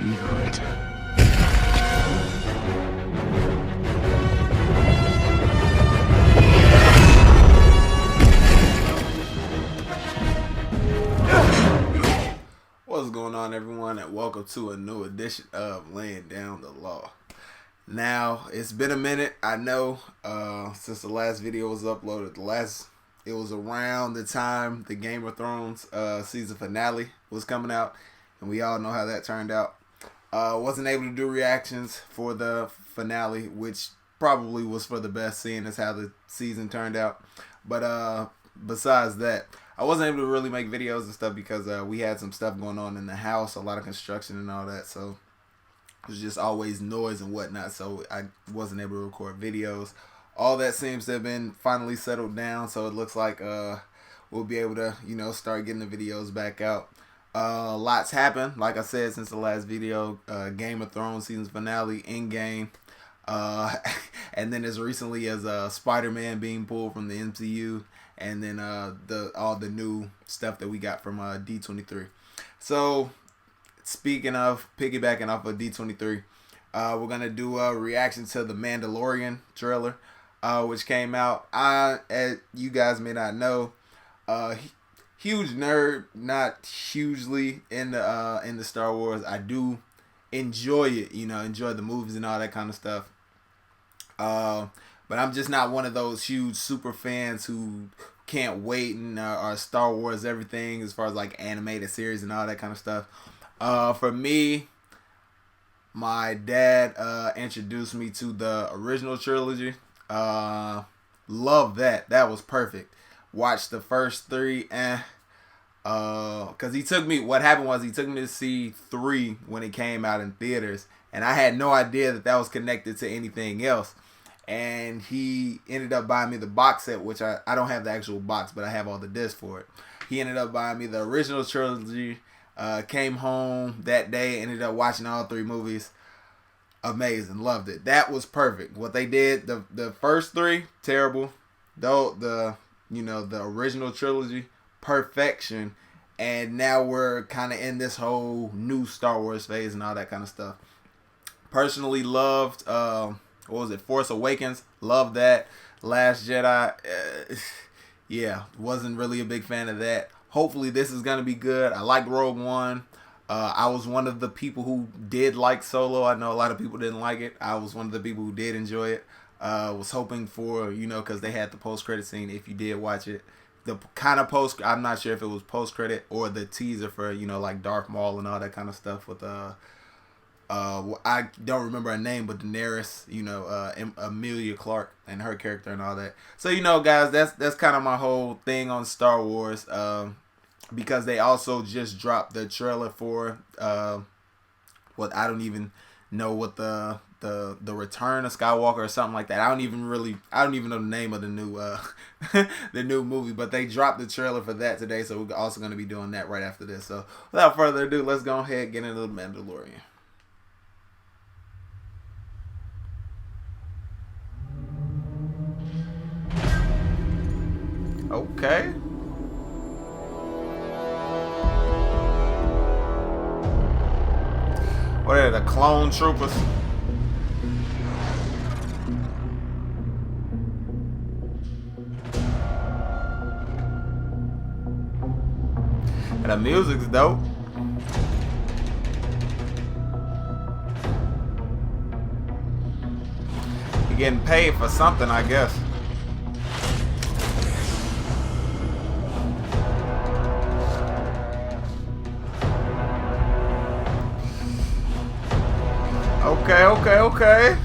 ignorant. What's going on, everyone, and welcome to a new edition of Laying Down the Law. Now, it's been a minute, I know, since the last video was uploaded. It was around the time the Game of Thrones season finale was coming out, and we all know how that turned out. Wasn't able to do reactions for the finale, which probably was for the best, seeing as how the season turned out. But besides that, I wasn't able to really make videos and stuff because we had some stuff going on in the house, a lot of construction and all that, so it was just always noise and whatnot, so I wasn't able to record videos. All that seems to have been finally settled down, so it looks like we'll be able to, start getting the videos back out. Lots happened, like I said, since the last video. Game of Thrones season finale, Endgame, and then as recently as Spider-Man being pulled from the MCU, and then all the new stuff that we got from D23. So, speaking of piggybacking off of D23, we're gonna do a reaction to the Mandalorian trailer, which came out. As you guys may not know, huge nerd, not hugely in the Star Wars. I do enjoy it, enjoy the movies and all that kind of stuff. But I'm just not one of those huge super fans who can't wait and are Star Wars everything as far as like animated series and all that kind of stuff. For me, my dad introduced me to the original trilogy. Love that. That was perfect. Watched the first three, because he took me to see 3 when it came out in theaters, and I had no idea that was connected to anything else. And he ended up buying me the box set, which I don't have the actual box, but I have all the discs for it. He ended up buying me the original trilogy, came home that day, ended up watching all 3 movies. Amazing, loved it. That was perfect. What they did, the first 3, terrible. Though the original trilogy, perfection. And now we're kind of in this whole new Star Wars phase and all that kind of stuff. Personally loved, what was it, Force Awakens? Loved that. Last Jedi, yeah, wasn't really a big fan of that. Hopefully this is going to be good. I liked Rogue One. I was one of the people who did like Solo. I know a lot of people didn't like it. I was one of the people who did enjoy it. Was hoping for, because they had the post-credit scene, if you did watch it. The kind of I'm not sure if it was post-credit or the teaser for, like Darth Maul and all that kind of stuff with, I don't remember her name, but Daenerys, Emilia Clarke and her character and all that. So, guys, that's kind of my whole thing on Star Wars, because they also just dropped the trailer for, I don't even know what the Return of Skywalker or something like that. I don't even know the name of the new the new movie, but they dropped the trailer for that today, so we're also going to be doing that right after this. So without further ado, let's go ahead and get into the Mandalorian. Okay. What are the clone troopers? And the music's dope. You're getting paid for something, I guess. Okay.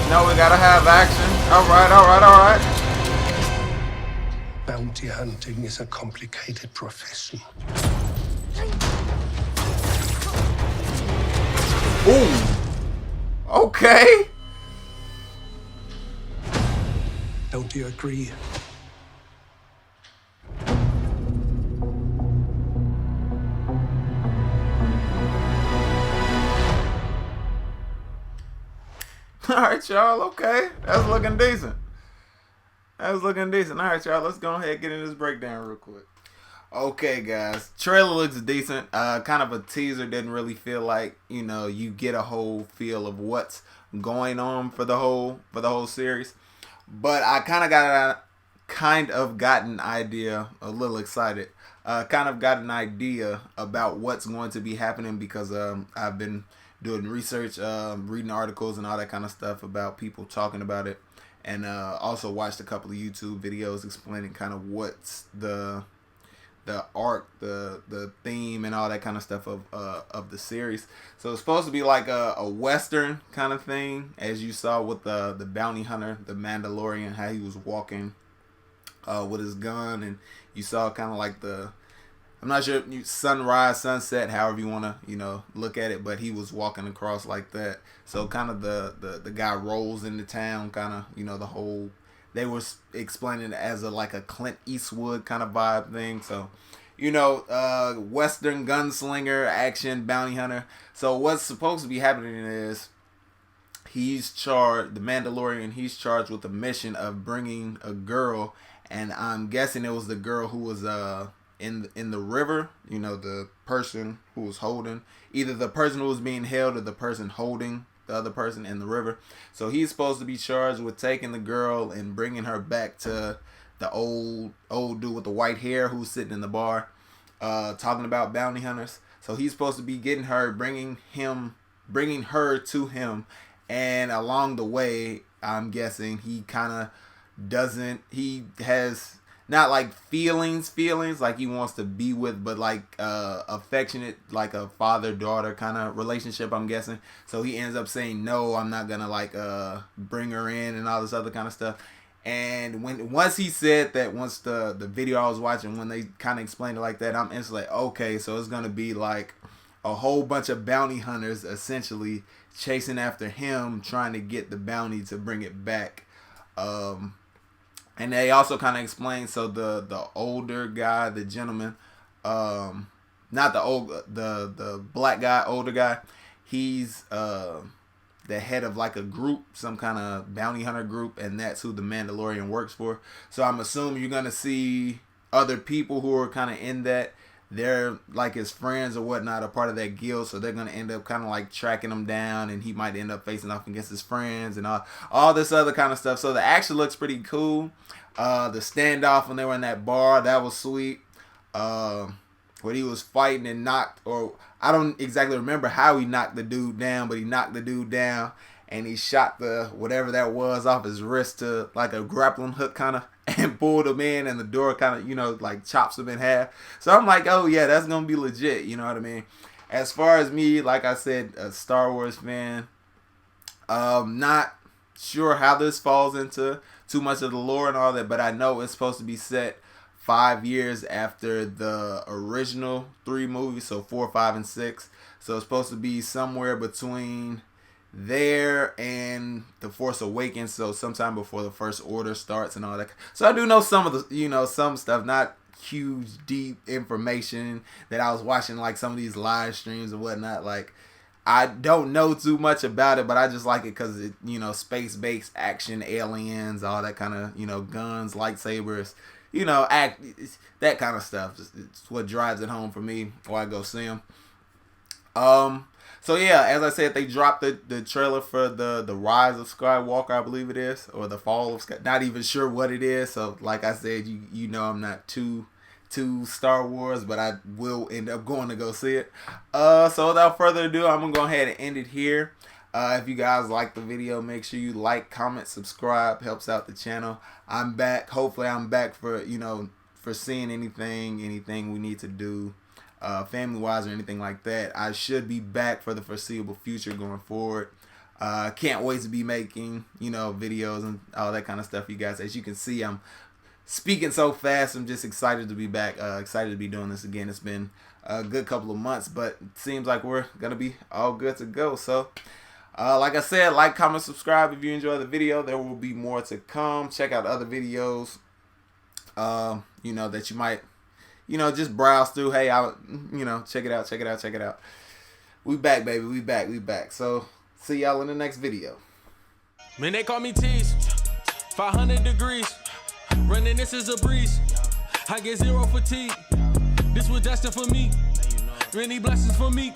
No, we gotta have action. All right. Bounty hunting is a complicated profession. Ooh. Okay. Don't you agree? Alright, y'all. Okay. That's looking decent. That's looking decent. Alright, y'all. Let's go ahead and get into this breakdown real quick. Okay, guys. Trailer looks decent. Kind of a teaser. Didn't really feel like, you get a whole feel of what's going on for the whole series. But I kind of got an idea, a little excited. Kind of got an idea about what's going to be happening because I've been doing research, reading articles and all that kind of stuff about people talking about it, and also watched a couple of YouTube videos explaining kind of what's the arc, the theme, and all that kind of stuff of the series. So it's supposed to be like a Western kind of thing, as you saw with the bounty hunter, the Mandalorian, how he was walking with his gun, and you saw kind of like I'm not sure, sunrise, sunset, however you want to, look at it, but he was walking across like that. So kind of the guy rolls into town, kind of, the whole, they were explaining it as like a Clint Eastwood kind of vibe thing. So, Western gunslinger, action, bounty hunter. So what's supposed to be happening is he's charged, the Mandalorian, he's charged with the mission of bringing a girl, and I'm guessing it was the girl who was in the river, the person who was holding, either the person who was being held or the person holding the other person in the river. So he's supposed to be charged with taking the girl and bringing her back to the old dude with the white hair who's sitting in the bar, talking about bounty hunters. So he's supposed to be getting her, bringing her to him, and along the way, I'm guessing he has not like feelings like he wants to be with, but like affectionate, like a father-daughter kind of relationship, I'm guessing. So he ends up saying, no, I'm not gonna like bring her in and all this other kind of stuff. And once he said that, once the video I was watching, when they kind of explained it like that, I'm instantly like, okay, so it's gonna be like a whole bunch of bounty hunters essentially chasing after him, trying to get the bounty to bring it back. And they also kind of explain, so the older guy, the gentleman, not the black guy, older guy, he's the head of like a group, some kind of bounty hunter group, and that's who the Mandalorian works for. So I'm assuming you're gonna see other people who are kind of in that. They're like his friends or whatnot, a part of that guild, so they're gonna end up kind of like tracking him down, and he might end up facing off against his friends and all this other kind of stuff. So the action looks pretty cool. The standoff when they were in that bar, that was sweet. When he was fighting and knocked, or I don't exactly remember how he knocked the dude down, but he knocked the dude down and he shot the whatever that was off his wrist to like a grappling hook kind of, and pulled him in, and the door kind of, like chops him in half. So I'm like, oh yeah, that's gonna be legit, you know what I mean? As far as me, like I said, a Star Wars fan, not sure how this falls into too much of the lore and all that, but I know it's supposed to be set 5 years after the original 3 movies, so 4, 5, and 6. So it's supposed to be somewhere between there and The Force Awakens, so sometime before the First Order starts and all that. So I do know some of the, some stuff, not huge, deep information that I was watching, like some of these live streams and whatnot. Like, I don't know too much about it, but I just like it because it, space-based action, aliens, all that kind of, guns, lightsabers, that kind of stuff. It's what drives it home for me, why I go see them. So yeah, as I said, they dropped the trailer for the Rise of Skywalker, I believe it is, or the Fall of Sky. Not even sure what it is. So like I said, I'm not too Star Wars, but I will end up going to go see it. So without further ado, I'm gonna go ahead and end it here. If you guys like the video, make sure you like, comment, subscribe. Helps out the channel. I'm back. Hopefully, I'm back for for seeing anything we need to do. Family wise or anything like that. I should be back for the foreseeable future going forward. Can't wait to be making videos and all that kind of stuff, you guys. As you can see, I'm speaking so fast. I'm just excited to be back, excited to be doing this again. It's been a good couple of months, but it seems like we're gonna be all good to go. So like I said, like, comment, subscribe if you enjoy the video. There will be more to come. Check out other videos that you might just browse through. Hey, check it out. We back, baby. We back. So, see y'all in the next video. Man, they call me Tease. 500 degrees. Running this is a breeze. I get zero fatigue. This was destined for me. Many blessings for me.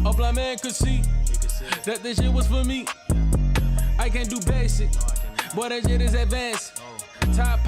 A blind man could see that this shit was for me. I can't do basic. Boy, that shit is advanced. Top